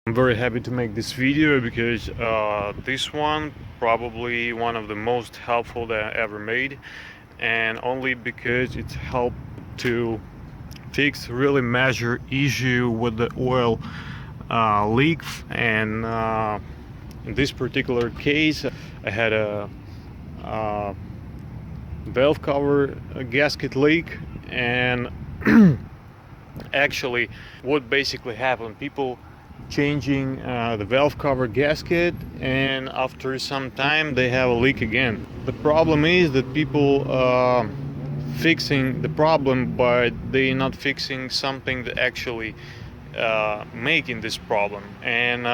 I'm very happy to make this video because this one probably one of the most helpful that I ever made, and only because it's helped to fix really major issue with the oil leak. And in this particular case I had a valve cover gasket leak. And actually what basically happened, people changing the valve cover gasket, and after some time they have a leak again. The problem is that people fixing the problem, but they not fixing something that actually making this problem. And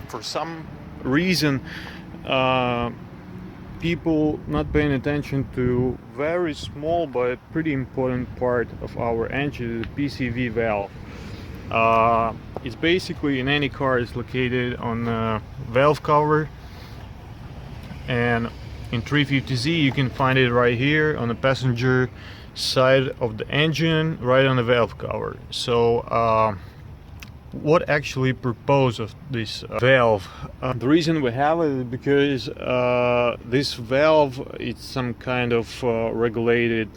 for some reason people not paying attention to very small but pretty important part of our engine, the PCV valve. It's basically in any car is located on the valve cover, and in 350Z you can find it right here on the passenger side of the engine, right on the valve cover. So what actually purpose of this valve? The reason we have it is because this valve is some kind of regulated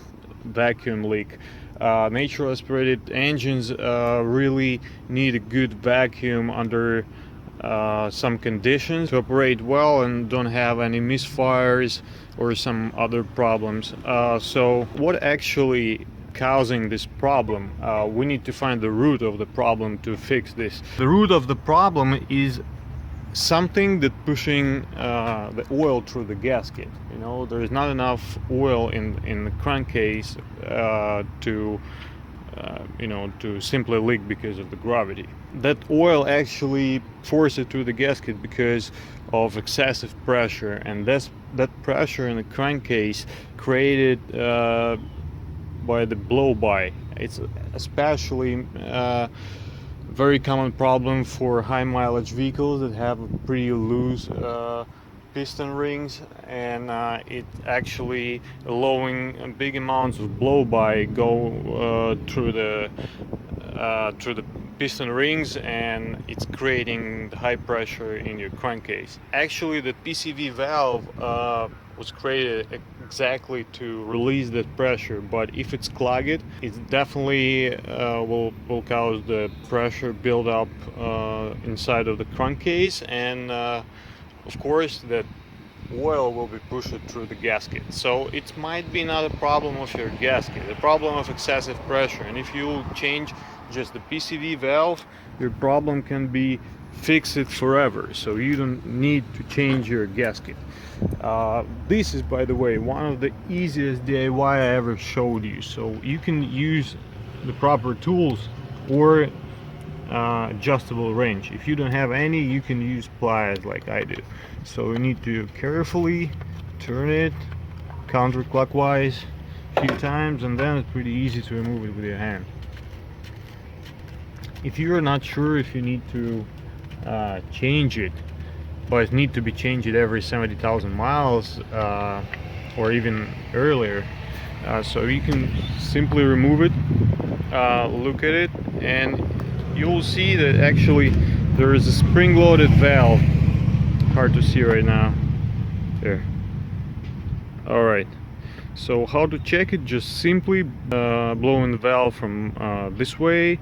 vacuum leak. Natural aspirated engines really need a good vacuum under some conditions to operate well and don't have any misfires or some other problems. So what actually causing this problem? We need to find the root of the problem to fix this. The root of the problem is something that pushing the oil through the gasket. You know, there is not enough oil in the crankcase to simply leak because of the gravity. That oil actually forced it through the gasket because of excessive pressure, and that pressure in the crankcase created by the blow-by. It's especially very common problem for high mileage vehicles that have pretty loose piston rings, and it actually allowing big amounts of blow-by go through the piston rings, and it's creating high pressure in your crankcase. Actually, the PCV valve was created exactly to release that pressure, but if it's clogged, it definitely will cause the pressure build up inside of the crankcase, and of course that oil will be pushed through the gasket. So it might be not a problem of your gasket, a problem of excessive pressure, and if you change just the PCV valve, your problem can be fixed forever, so you don't need to change your gasket. This is, by the way, one of the easiest DIY I ever showed you, so you can use the proper tools or adjustable wrench. If you don't have any, you can use pliers like I do. So you need to carefully turn it counterclockwise a few times, and then it's pretty easy to remove it with your hand. If you're not sure if you need to change it, but it needs to be changed every 70,000 miles or even earlier, so you can simply remove it, look at it, and you'll see that actually there is a spring-loaded valve. Hard to see right now. There. Alright, so how to check it? Just simply blowing the valve from this way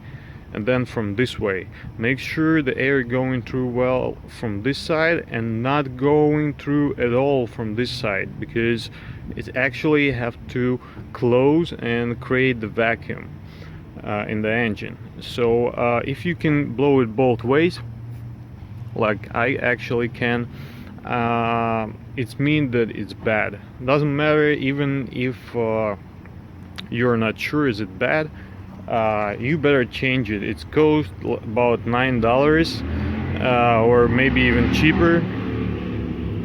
and then from this way. Make sure the air going through well from this side and not going through at all from this side, because it actually have to close and create the vacuum in the engine. So if you can blow it both ways, like I actually can, it means that it's bad. Doesn't matter even if you're not sure is it bad, you better change it. It costs about $9 or maybe even cheaper,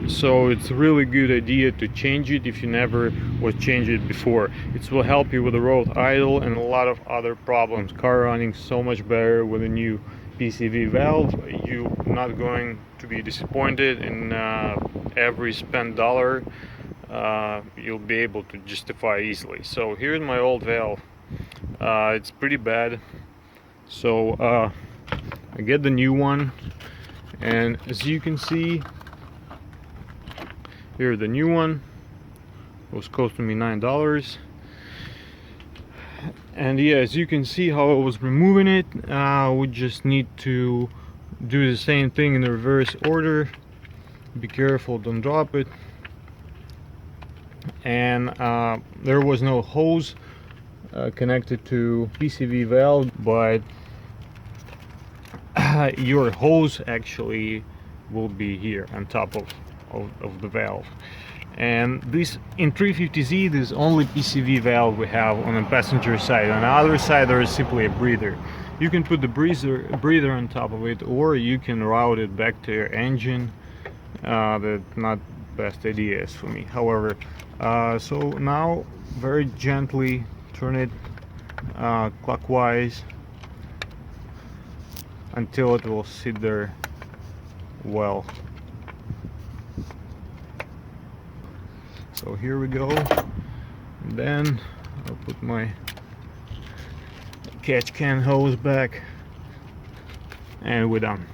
so it's a really good idea to change it if you never was changed it before. It will help you with the road idle and a lot of other problems. Car running so much better with a new PCV valve. You're not going to be disappointed in every spent dollar. You'll be able to justify easily. So here's my old valve. It's pretty bad, so I get the new one, and as you can see here, the new one was costing me $9. And yeah, as you can see how I was removing it, we just need to do the same thing in the reverse order. Be careful, don't drop it. And there was no hose connected to PCV valve, but your hose actually will be here on top of the valve. And this in 350Z, this is only PCV valve we have on the passenger side. On the other side there is simply a breather. You can put the breather on top of it, or you can route it back to your engine. That's not best idea for me, however. So now very gently turn it clockwise until it will sit there well. So here we go, and then I'll put my catch can hose back, and we're done.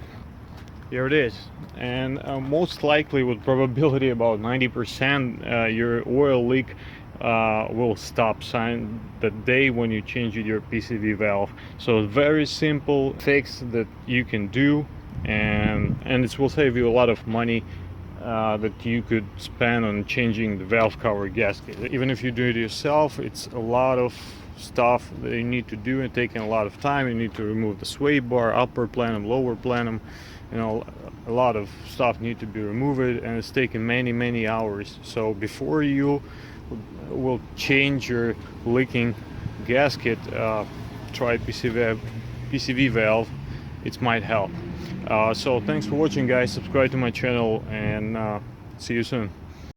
Here it is. And most likely, with probability about 90%, your oil leak will stop the day when you change your PCV valve. So very simple fix that you can do, and it will save you a lot of money that you could spend on changing the valve cover gasket. Even if you do it yourself, it's a lot of stuff that you need to do and taking a lot of time. You need to remove the sway bar, upper plenum, lower plenum, you know, a lot of stuff need to be removed, and it's taken many hours. So before you will change your leaking gasket, try PCV valve. It might help. So thanks for watching, guys. Subscribe to my channel, and see you soon.